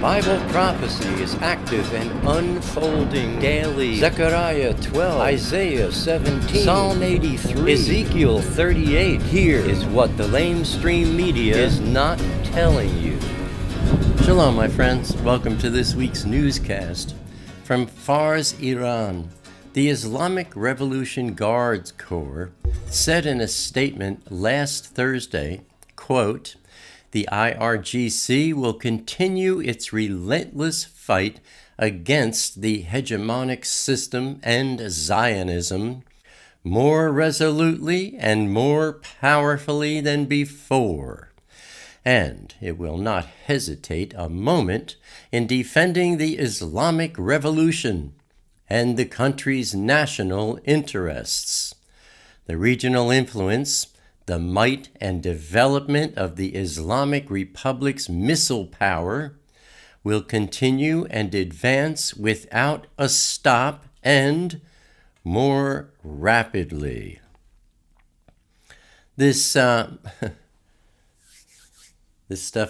Bible prophecy is active and unfolding daily. Zechariah 12, Isaiah 17, Psalm 83, Ezekiel 38. Here is what the LameStream Media is not telling you. Shalom, my friends. Welcome to this week's newscast. From Fars, Iran, the Islamic Revolution Guards Corps said in a statement last Thursday, quote, "The IRGC will continue its relentless fight against the hegemonic system and Zionism more resolutely and more powerfully than before. And it will not hesitate a moment in defending the Islamic Revolution and the country's national interests. The regional influence, the might and development of the Islamic Republic's missile power will continue and advance without a stop and more rapidly." This stuff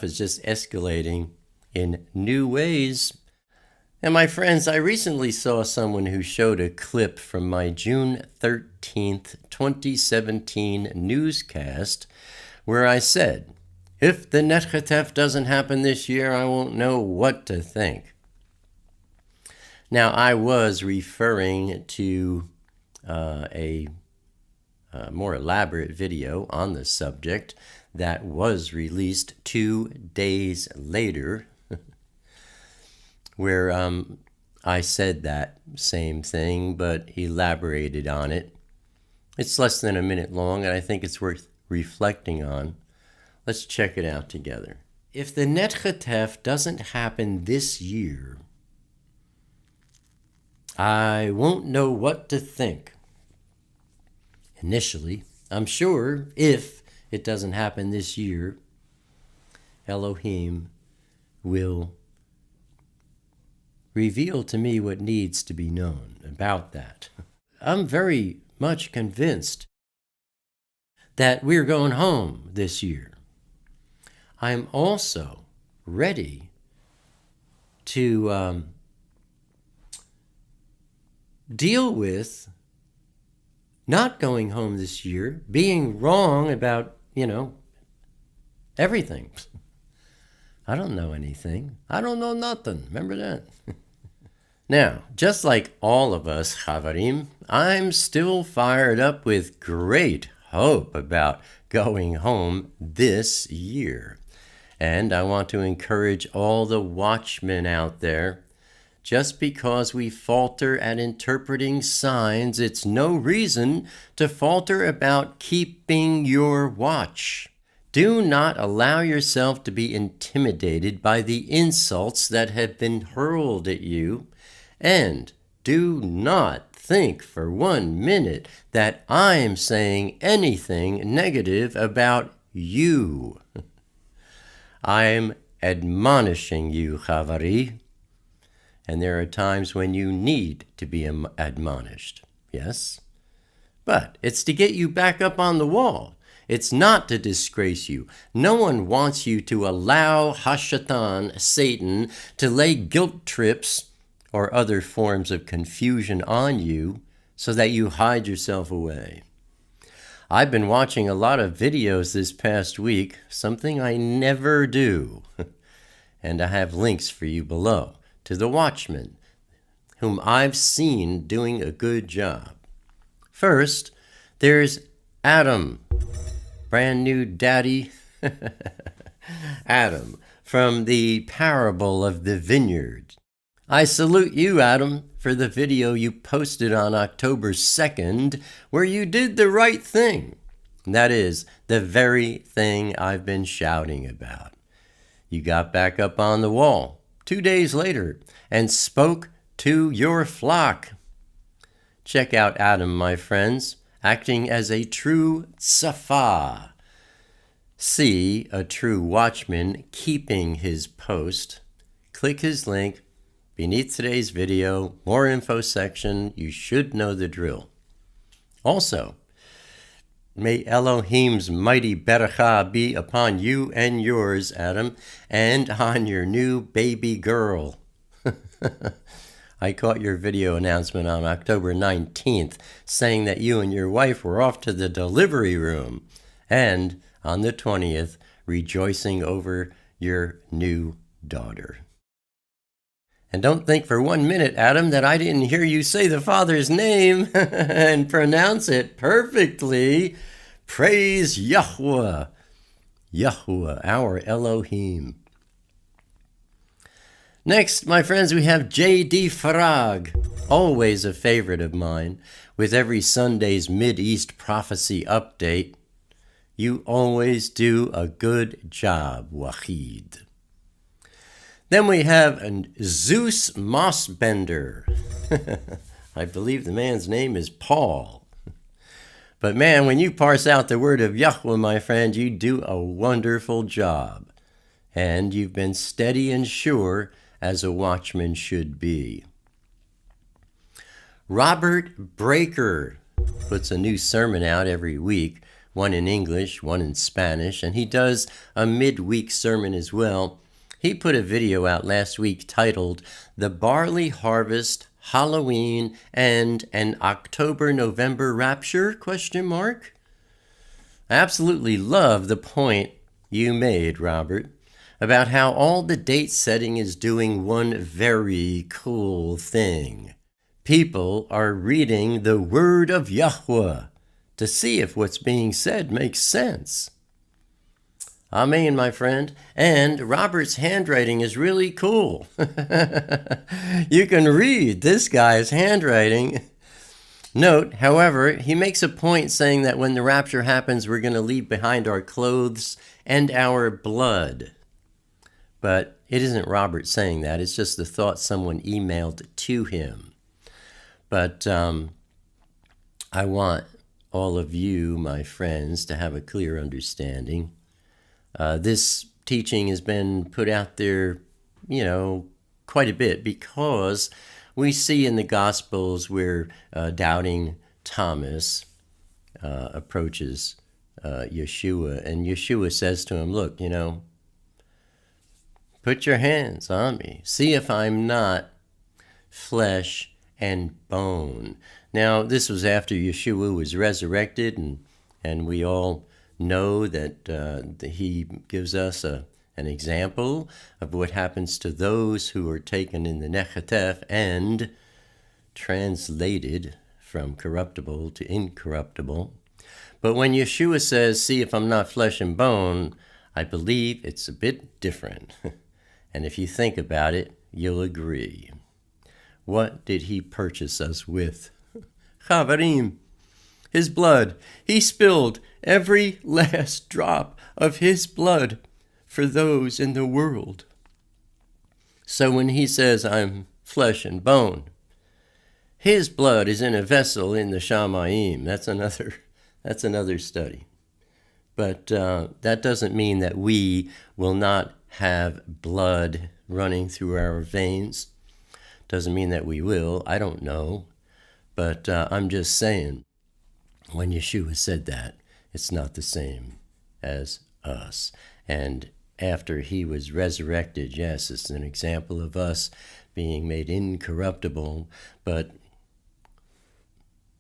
is just escalating in new ways. And my friends, I recently saw someone who showed a clip from my June 13th, 2017 newscast where I said, "If the Netchatef doesn't happen this year, I won't know what to think." Now, I was referring to a more elaborate video on the subject that was released 2 days later, where I said that same thing, but elaborated on it. It's less than a minute long, and I think it's worth reflecting on. Let's check it out together. If the Netchatef doesn't happen this year, I won't know what to think. Initially, I'm sure if it doesn't happen this year, Elohim will reveal to me what needs to be known about that. I'm very much convinced that we're going home this year. I'm also ready to deal with not going home this year, being wrong about, everything. I don't know anything. I don't know nothing. Remember that? Now, just like all of us, Chavarim, I'm still fired up with great hope about going home this year. And I want to encourage all the Watchmen out there. Just because we falter at interpreting signs, it's no reason to falter about keeping your watch. Do not allow yourself to be intimidated by the insults that have been hurled at you, and do not think for 1 minute that I'm saying anything negative about you. I'm admonishing you, Chavari. And there are times when you need to be admonished, yes? But it's to get you back up on the wall. It's not to disgrace you. No one wants you to allow Hashatan, Satan, to lay guilt trips or other forms of confusion on you so that you hide yourself away. I've been watching a lot of videos this past week, something I never do. And I have links for you below to the Watchmen, whom I've seen doing a good job. First, there's Adam, brand new daddy, Adam, from the parable of the vineyard. I salute you, Adam, for the video you posted on October 2nd, where you did the right thing. That is, the very thing I've been shouting about. You got back up on the wall 2 days later and spoke to your flock. Check out Adam, my friends, acting as a true tzafah. See a true watchman keeping his post. Click his link beneath today's video, more info section. You should know the drill. Also, May Elohim's mighty beracha be upon you and yours, Adam, and on your new baby girl. I caught your video announcement on October 19th saying that you and your wife were off to the delivery room, and on the 20th, rejoicing over your new daughter. And don't think for 1 minute, Adam, that I didn't hear you say the Father's name and pronounce it perfectly. Praise Yahweh, Yahweh, our Elohim. Next, my friends, we have J.D. Farag, always a favorite of mine, with every Sunday's Mideast Prophecy update. You always do a good job, Wahid. Then we have Zeus Mossbender. I believe the man's name is Paul. But man, when you parse out the word of Yahweh, my friend, you do a wonderful job. And you've been steady and sure as a watchman should be. Robert Breaker puts a new sermon out every week, one in English, one in Spanish, and he does a midweek sermon as well. He put a video out last week titled The Barley Harvest, Halloween, and an October-November Rapture? I absolutely love the point you made, Robert, about how all the date setting is doing one very cool thing. People are reading the Word of Yahweh to see if what's being said makes sense. Amen, my friend. And Robert's handwriting is really cool. You can read this guy's handwriting. Note, however, he makes a point saying that when the rapture happens, we're going to leave behind our clothes and our blood. But it isn't Robert saying that. It's just the thought someone emailed to him. But I want all of you, my friends, to have a clear understanding. This teaching has been put out there, quite a bit because we see in the Gospels where doubting Thomas approaches Yeshua, and Yeshua says to him, look, put your hands on me. See if I'm not flesh and bone. Now, this was after Yeshua was resurrected, and we all know that he gives us an example of what happens to those who are taken in the Nechatef and translated from corruptible to incorruptible. But when Yeshua says, see if I'm not flesh and bone, I believe it's a bit different. And if you think about it, you'll agree. What did he purchase us with? Chavarim. His blood. He spilled every last drop of his blood for those in the world. So when he says, I'm flesh and bone, his blood is in a vessel in the Shamayim. That's another study. But that doesn't mean that we will not have blood running through our veins. Doesn't mean that we will. I don't know. But I'm just saying, when Yeshua said that, it's not the same as us. And after he was resurrected, yes, it's an example of us being made incorruptible. But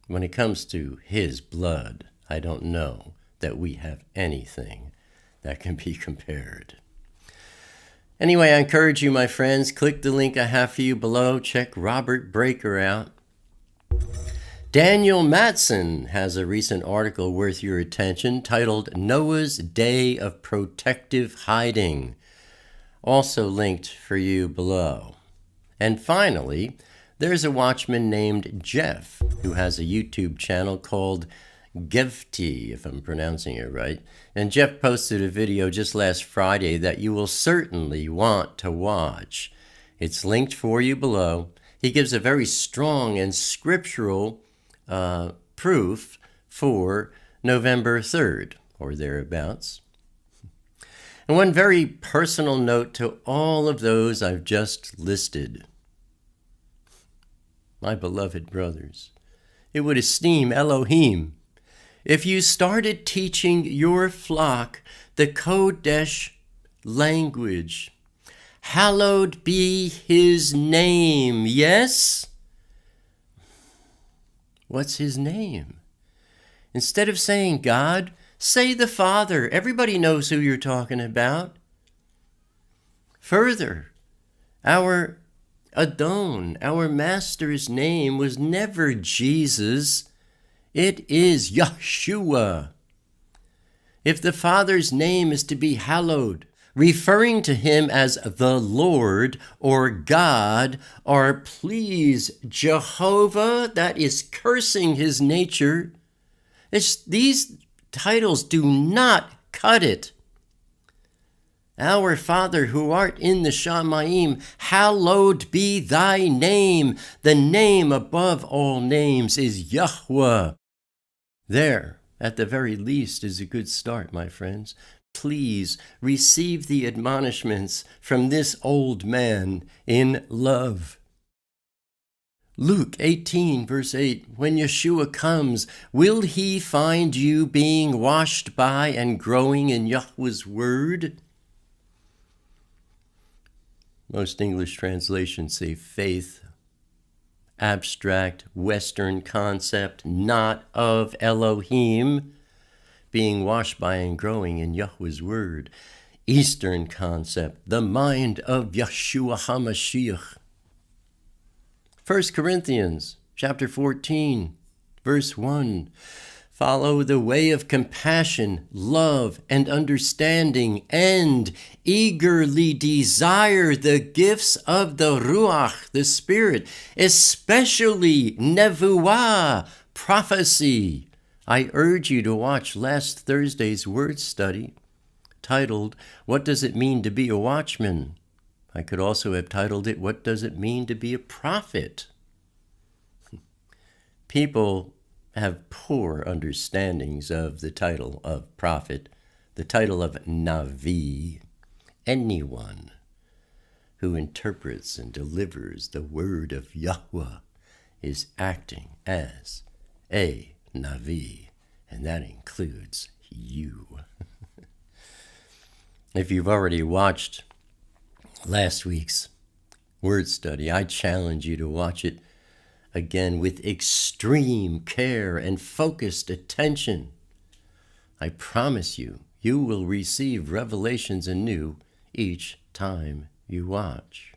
when it comes to his blood, I don't know that we have anything that can be compared. Anyway, I encourage you, my friends, click the link I have for you below. Check Robert Breaker out. Daniel Matson has a recent article worth your attention titled Noah's Day of Protective Hiding, also linked for you below. And finally, there's a watchman named Jeff who has a YouTube channel called Gevti, if I'm pronouncing it right. And Jeff posted a video just last Friday that you will certainly want to watch. It's linked for you below. He gives a very strong and scriptural proof for November 3rd, or thereabouts. And one very personal note to all of those I've just listed. My beloved brothers, it would esteem Elohim If you started teaching your flock the Kodesh language, hallowed be his name, yes? What's his name? Instead of saying God, say the Father. Everybody knows who you're talking about. Further, our Adon, our Master's name, was never Jesus. It is Yeshua. If the Father's name is to be hallowed, referring to him as the Lord or God or please Jehovah, that is cursing his nature. These titles do not cut it. Our Father who art in the Shamayim, hallowed be thy name. The name above all names is Yahweh. There, at the very least, is a good start, my friends. Please receive the admonishments from this old man in love. Luke 18, verse 8, when Yeshua comes, will he find you being washed by and growing in Yahweh's word? Most English translations say faith, abstract Western concept, not of Elohim, being washed by and growing in Yahweh's word. Eastern concept, the mind of Yeshua HaMashiach. 1 Corinthians chapter 14, verse 1. Follow the way of compassion, love, and understanding, and eagerly desire the gifts of the Ruach, the Spirit, especially Nevuah, prophecy. I urge you to watch last Thursday's word study titled, What Does It Mean to Be a Watchman? I could also have titled it, What Does It Mean to Be a Prophet? People have poor understandings of the title of prophet, the title of Navi. Anyone who interprets and delivers the word of Yahweh is acting as a Navi, and that includes you. If you've already watched last week's word study, I challenge you to watch it again with extreme care and focused attention. I promise you, you will receive revelations anew each time you watch.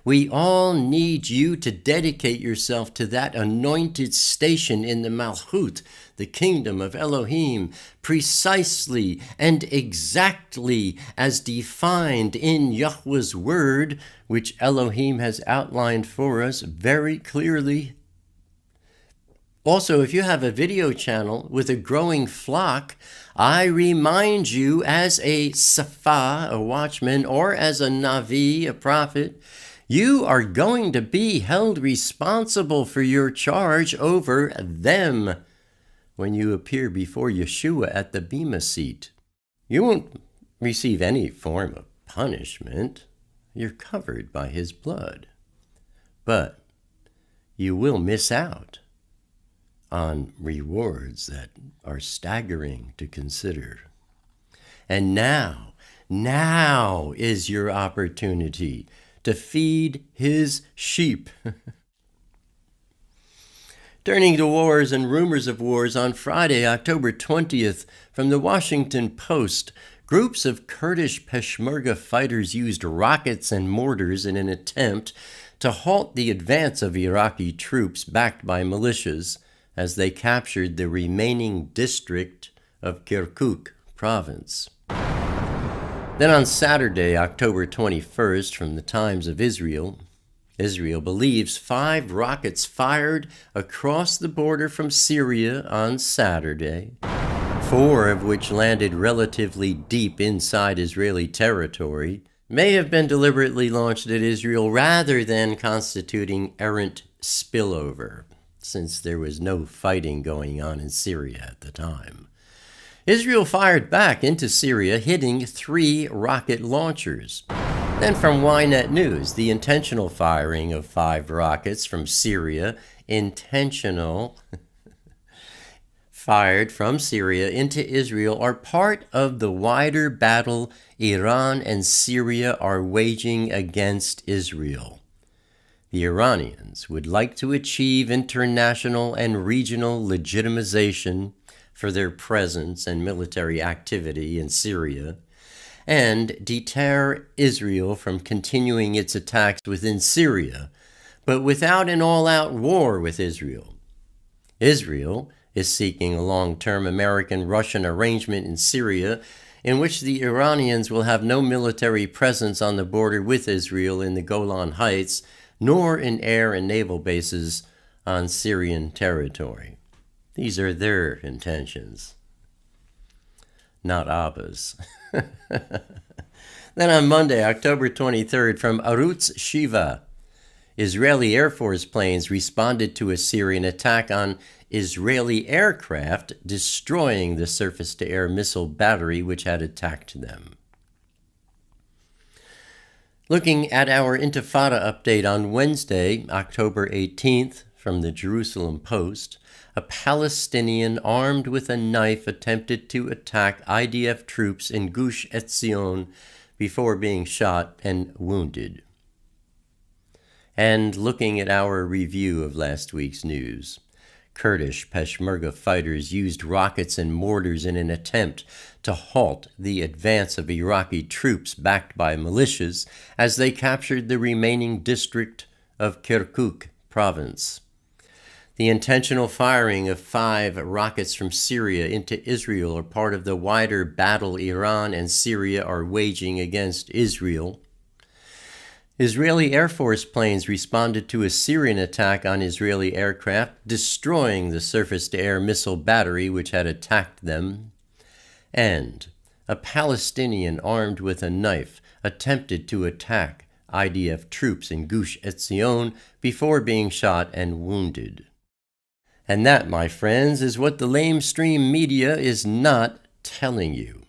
We all need you to dedicate yourself to that anointed station in the Malchut, the kingdom of Elohim, precisely and exactly as defined in Yahweh's word, which Elohim has outlined for us very clearly. Also, if you have a video channel with a growing flock, I remind you as a Safa, a watchman, or as a Navi, a prophet, you are going to be held responsible for your charge over them when you appear before Yeshua at the Bema seat. You won't receive any form of punishment. You're covered by his blood. But you will miss out on rewards that are staggering to consider. And now is your opportunity to feed his sheep. Turning to wars and rumors of wars, on Friday, October 20th, from the Washington Post, groups of Kurdish Peshmerga fighters used rockets and mortars in an attempt to halt the advance of Iraqi troops backed by militias as they captured the remaining district of Kirkuk province. Then on Saturday, October 21st, from the Times of Israel, Israel believes 5 rockets fired across the border from Syria on Saturday, 4 of which landed relatively deep inside Israeli territory, may have been deliberately launched at Israel rather than constituting errant spillover, since there was no fighting going on in Syria at the time. Israel fired back into Syria, hitting 3 rocket launchers. Then from Ynet News, the intentional firing of 5 rockets from Syria, intentional, fired from Syria into Israel are part of the wider battle Iran and Syria are waging against Israel. The Iranians would like to achieve international and regional legitimization for their presence and military activity in Syria, and deter Israel from continuing its attacks within Syria, but without an all-out war with Israel. Israel is seeking a long-term American-Russian arrangement in Syria in which the Iranians will have no military presence on the border with Israel in the Golan Heights, nor in air and naval bases on Syrian territory. These are their intentions, not Abba's. Then on Monday, October 23rd, from Arutz Shiva, Israeli Air Force planes responded to a Syrian attack on Israeli aircraft, destroying the surface-to-air missile battery which had attacked them. Looking at our Intifada update on Wednesday, October 18th, from the Jerusalem Post, a Palestinian armed with a knife attempted to attack IDF troops in Gush Etzion before being shot and wounded. And looking at our review of last week's news, Kurdish Peshmerga fighters used rockets and mortars in an attempt to halt the advance of Iraqi troops backed by militias as they captured the remaining district of Kirkuk province. The intentional firing of 5 rockets from Syria into Israel are part of the wider battle Iran and Syria are waging against Israel. Israeli Air Force planes responded to a Syrian attack on Israeli aircraft, destroying the surface-to-air missile battery which had attacked them. And a Palestinian armed with a knife attempted to attack IDF troops in Gush Etzion before being shot and wounded. And that, my friends, is what the LameStream Media is not telling you.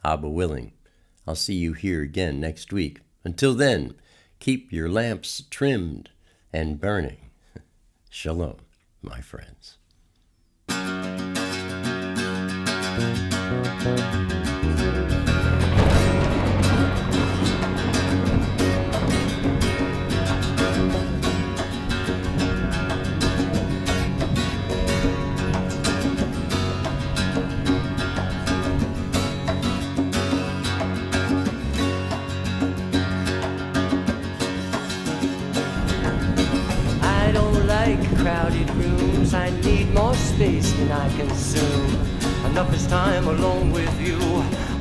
Abba willing, I'll see you here again next week. Until then, keep your lamps trimmed and burning. Shalom, my friends. Crowded rooms, I need more space than I consume. Enough is time alone with you,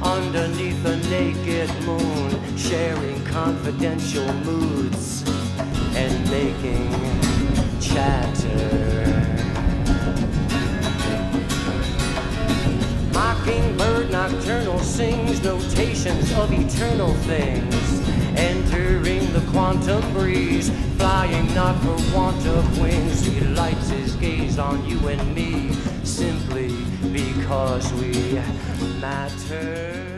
underneath a naked moon, sharing confidential moods and making chatter. Mockingbird nocturnal sings notations of eternal things, entering the quantum breeze, flying not for want of wings. He lights his gaze on you and me, simply because we matter.